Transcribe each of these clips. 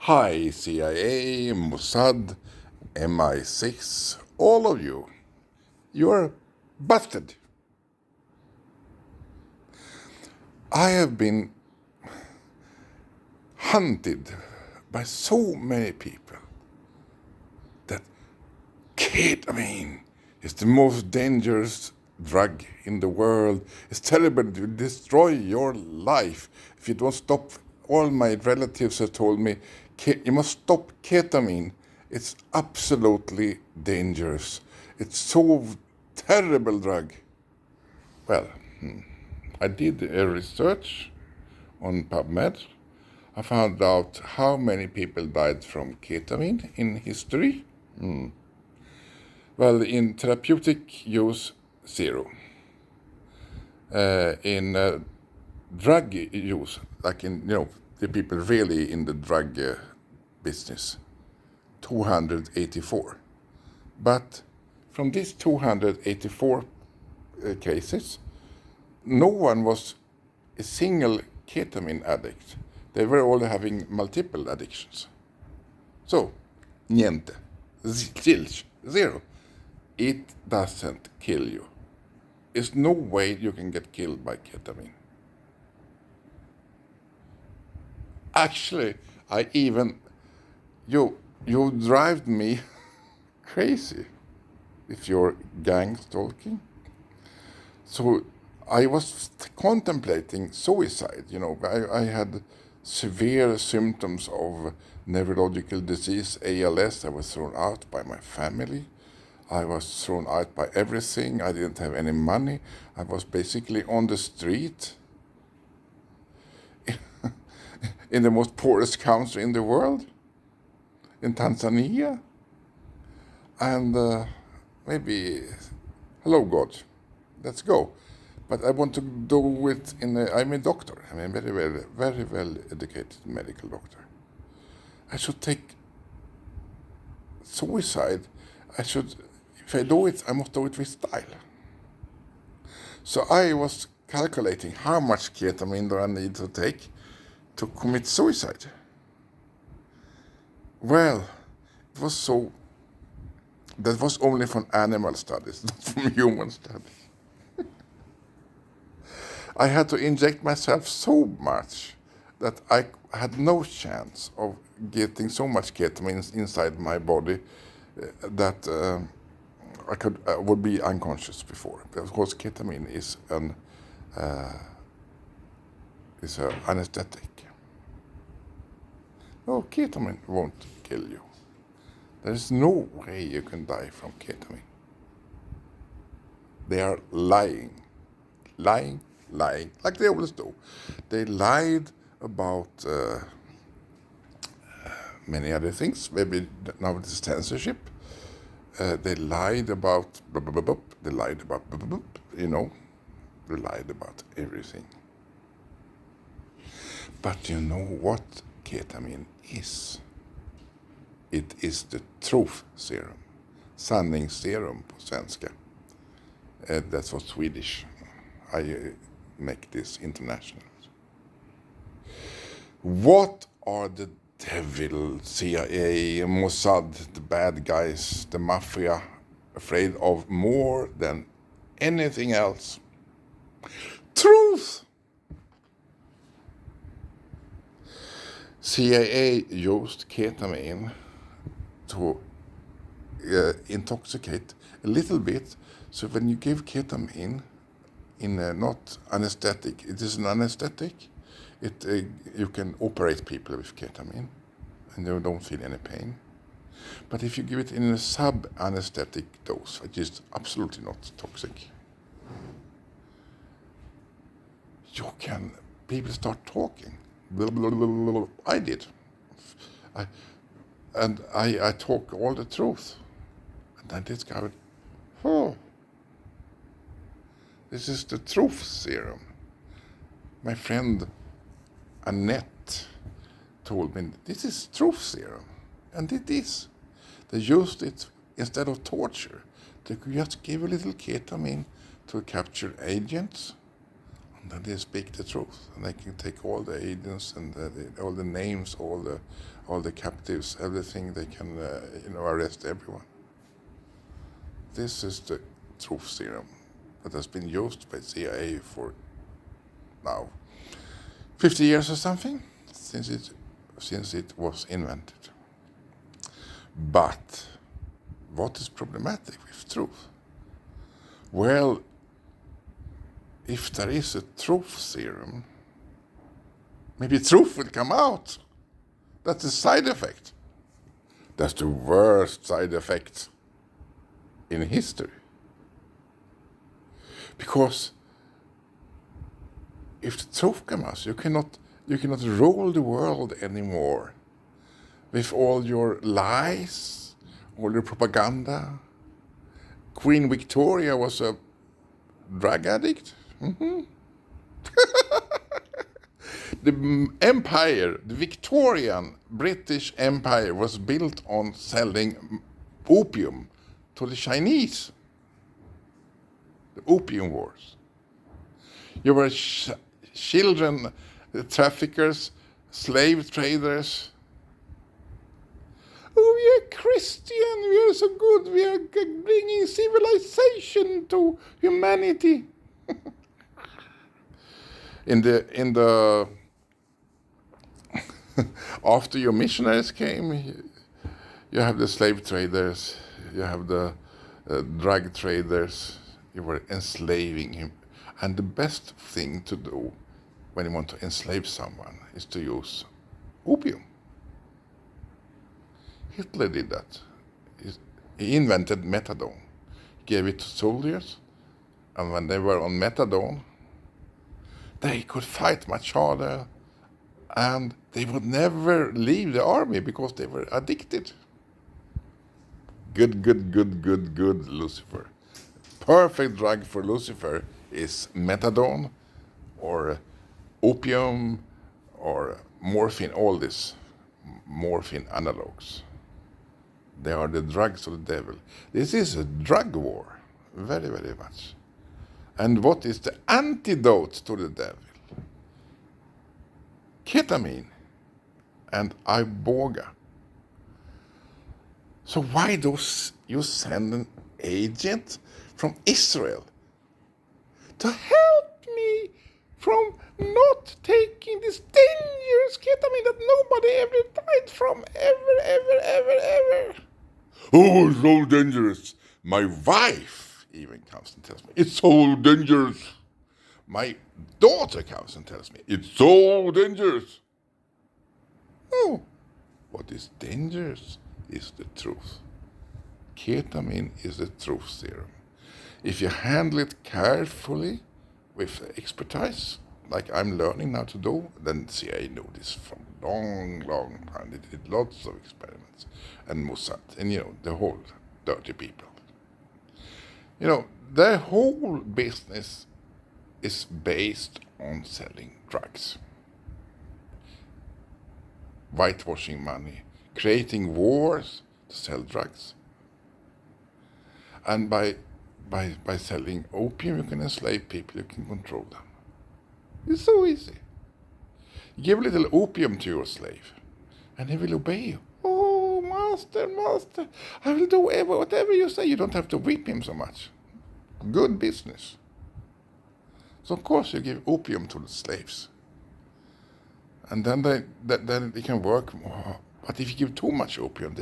Hi, CIA, Mossad, MI6, all of you. You're busted. I have been hunted by so many people that ketamine is the most dangerous drug in the world. It's terrible to destroy your life. If you don't stop, all my relatives have told me, you must stop ketamine. It's absolutely dangerous. It's so terrible drug. Well, I did a research on PubMed. I found out how many people died from ketamine in history. Well, in therapeutic use, 0. In drug use, like in, the people really in the drug business, 284. But from these 284 cases, no one was a single ketamine addict. They were all having multiple addictions. So, niente, zilch, 0. It doesn't kill you. There's no way you can get killed by ketamine. Actually, you drive me crazy if you're gang stalking. So I was contemplating suicide. I had severe symptoms of neurological disease, ALS. I was thrown out by my family. I was thrown out by everything. I didn't have any money. I was basically on the street in the most poorest country in the world, in Tanzania. And maybe, hello God, let's go. But I want to do it I'm a doctor. I'm a very well educated medical doctor. I should take suicide. If I do it, I must do it with style. So I was calculating how much ketamine do I need to take to commit suicide. Well, that was only from animal studies, not from human studies. I had to inject myself so much that I had no chance of getting so much ketamine inside my body that I would be unconscious before. Of course, ketamine is an anesthetic. No, ketamine won't kill you. There is no way you can die from ketamine. They are lying, like they always do. They lied about many other things. Maybe now it is censorship. They lied about blah, blah, blah, blah. They lied about blah, blah, blah. They lied about everything. But you know what ketamine is? It is the truth serum. Sanningsserum på svenska. That's what Swedish. I make this international. What are the devil, CIA, Mossad, the bad guys, the mafia, afraid of more than anything else? Truth! CIA used ketamine to intoxicate a little bit. So when you give ketamine in not anesthetic, it is an anesthetic. You can operate people with ketamine and they don't feel any pain. But if you give it in a sub-anesthetic dose, which is absolutely not toxic, people start talking. Blah, blah, blah, blah, blah. I did. I talk all the truth. And I discovered, this is the truth serum. My friend Annette told me, this is truth serum. And it is. They used it instead of torture. They could just give a little ketamine to capture agents. then they speak the truth, and they can take all the agents and all the names, all the captives, everything. They can arrest everyone. This is the truth serum that has been used by CIA for now 50 years or something since it was invented. But what is problematic with truth? Well, if there is a truth serum, maybe truth will come out. That's a side effect. That's the worst side effect in history. Because if the truth comes out, you cannot rule the world anymore with all your lies, all your propaganda. Queen Victoria was a drug addict. The empire, the Victorian British Empire, was built on selling opium to the Chinese. The Opium Wars. You were children traffickers, slave traders. Oh, we are Christian, we are so good, we are bringing civilization to humanity. In the after your missionaries came, you have the slave traders, you have the drug traders. You were enslaving him, and the best thing to do when you want to enslave someone is to use opium. Hitler did that. He invented methadone, gave it to soldiers, and when they were on methadone, they could fight much harder, and they would never leave the army because they were addicted. Good, Lucifer. Perfect drug for Lucifer is methadone or opium or morphine, all these morphine analogs. They are the drugs of the devil. This is a drug war, very, very much. And what is the antidote to the devil? Ketamine and iboga. So why do you send an agent from Israel to help me from not taking this dangerous ketamine that nobody ever died from, ever? Oh, it's so dangerous. My wife even comes and tells me, it's so dangerous. My daughter comes and tells me, it's so dangerous. No, what is dangerous is the truth. Ketamine is the truth serum. If you handle it carefully with expertise, like I'm learning now to do, then CIA knew this from long time. They did lots of experiments. And Mossad, and the whole dirty people. Their whole business is based on selling drugs. Whitewashing money, creating wars to sell drugs. And by selling opium, you can enslave people, you can control them. It's so easy. Give a little opium to your slave, and he will obey you. Oh, master, I will do whatever you say. You don't have to whip him so much. Good business. So of course you give opium to the slaves, and then they can work more. But if you give too much opium,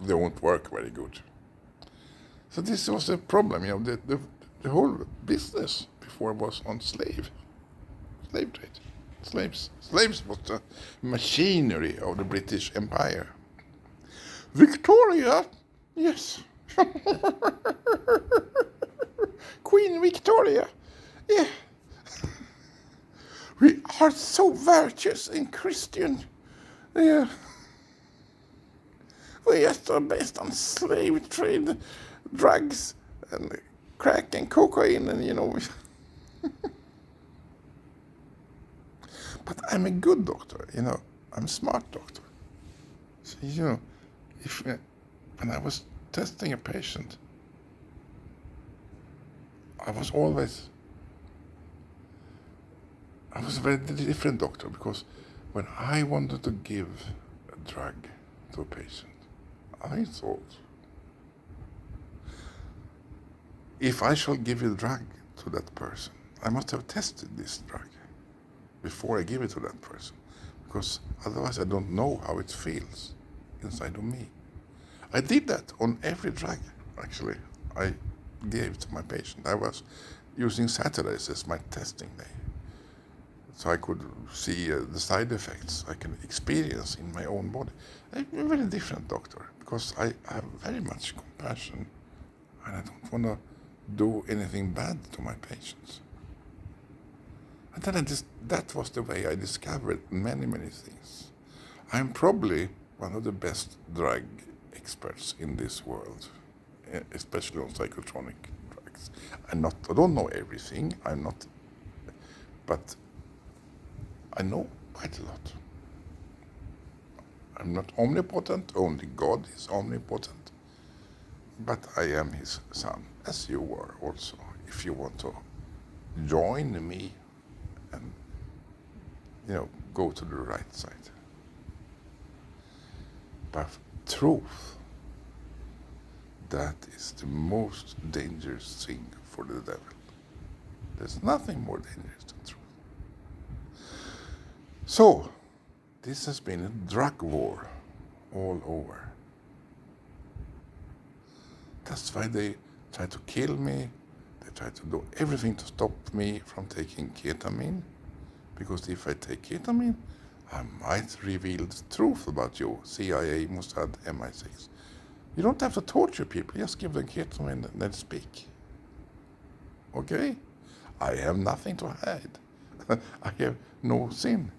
they won't work very good. So this was a problem. The whole business before was on slave trade. Slaves was the machinery of the British Empire. Victoria, yes. Queen Victoria, yeah. We are so virtuous and Christian. Yeah. We are based on slave trade, drugs, and crack and cocaine, and But I'm a good doctor, I'm a smart doctor. So, when I was testing a patient, I was always I was a very different doctor, because when I wanted to give a drug to a patient, I thought, if I shall give a drug to that person, I must have tested this drug before I give it to that person, because otherwise I don't know how it feels inside of me. I did that on every drug, actually, I gave to my patient. I was using Saturdays as my testing day, so I could see the side effects I can experience in my own body. I'm a very different doctor, because I have very much compassion, and I don't want to do anything bad to my patients. And then that was the way I discovered many, many things. I'm probably one of the best drug experts in this world, especially on psychotronic drugs. I don't know everything, but I know quite a lot. I'm not omnipotent, only God is omnipotent, but I am his son, as you are also, if you want to join me and, go to the right side. But truth, that is the most dangerous thing for the devil. There's nothing more dangerous than truth. So, this has been a drug war all over. That's why they try to kill me. They try to do everything to stop me from taking ketamine. Because if I take ketamine, I might reveal the truth about you, CIA, Mossad, MI6. You don't have to torture people, just give them ketamine and then speak. Okay? I have nothing to hide. I have no sin.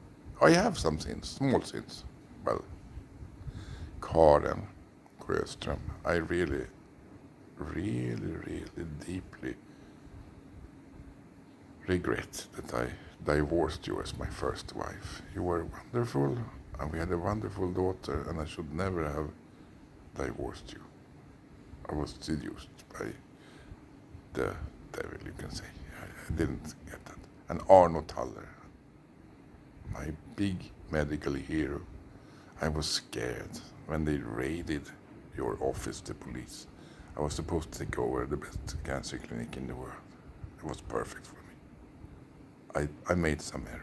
I have some sins, small sins. Well, Karen Sjöström, I really, really, really deeply regret that I divorced you as my first wife. You were wonderful, and we had a wonderful daughter, and I should never have divorced you. I was seduced by the devil, you can say. I didn't get that. And Arno Thaller, my big medical hero. I was scared when they raided your office, the police. I was supposed to take over the best cancer clinic in the world. It was perfect for me. I made some errors.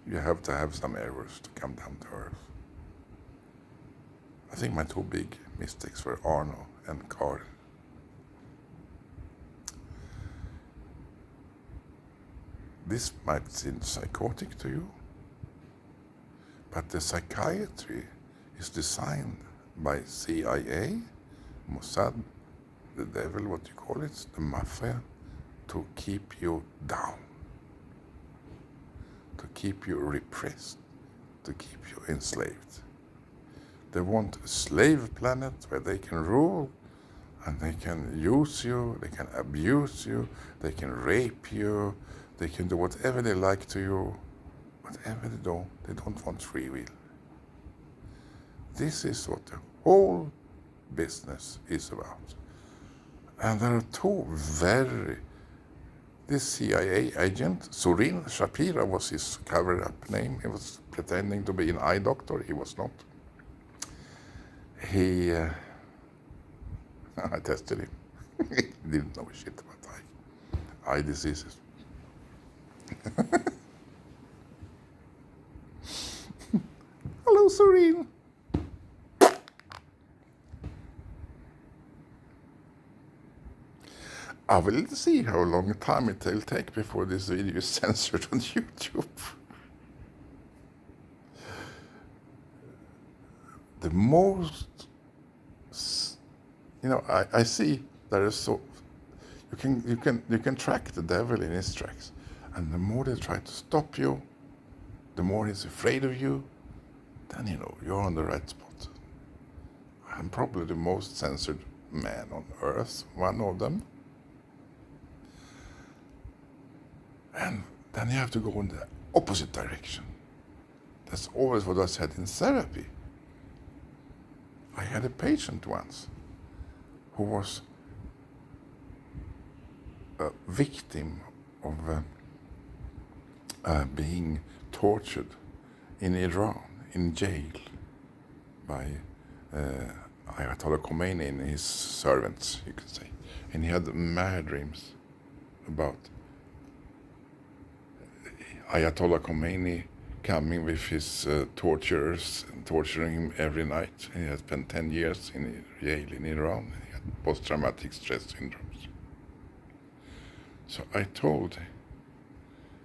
You have to have some errors to come down to earth. I think my two big mistakes were Arno and Karin. This might seem psychotic to you, but the psychiatry is designed by CIA, Mossad, the devil, what you call it, the mafia, to keep you down, to keep you repressed, to keep you enslaved. They want a slave planet where they can rule, and they can use you, they can abuse you, they can rape you, they can do whatever they like to you. Whatever they don't want free will. This is what the whole business is about. And there are two this CIA agent, Surin Shapira was his cover-up name. He was pretending to be an eye doctor. He was not. I tested him. He didn't know shit about eye diseases. Hello, Surin. I will see how long time it will take before this video is censored on YouTube. The most, I see there is so, you can track the devil in his tracks, and the more they try to stop you, the more he's afraid of you, then you're on the right spot. I'm probably the most censored man on earth, one of them. And then you have to go in the opposite direction. That's always what I said in therapy. I had a patient once who was a victim of being tortured in Iran, in jail, by Ayatollah Khomeini and his servants, you could say. And he had mad dreams about Ayatollah Khomeini coming with his torturers and torturing him every night. And he had spent 10 years in jail in Iran. He had post-traumatic stress syndromes. So I told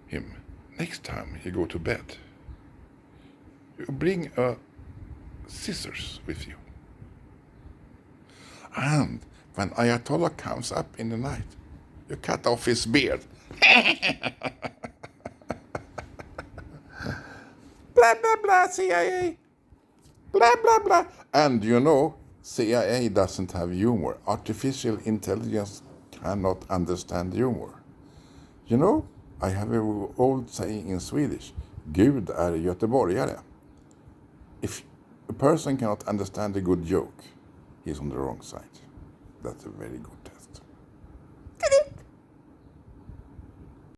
him, next time you go to bed, you bring scissors with you. And when Ayatollah comes up in the night, you cut off his beard. Blah, blah, blah, CIA. Blah, blah, blah. And you know, CIA doesn't have humor. Artificial intelligence cannot understand humor. You know, I have an old saying in Swedish, Gud är göteborgare. If a person cannot understand a good joke, he's on the wrong side. That's a very good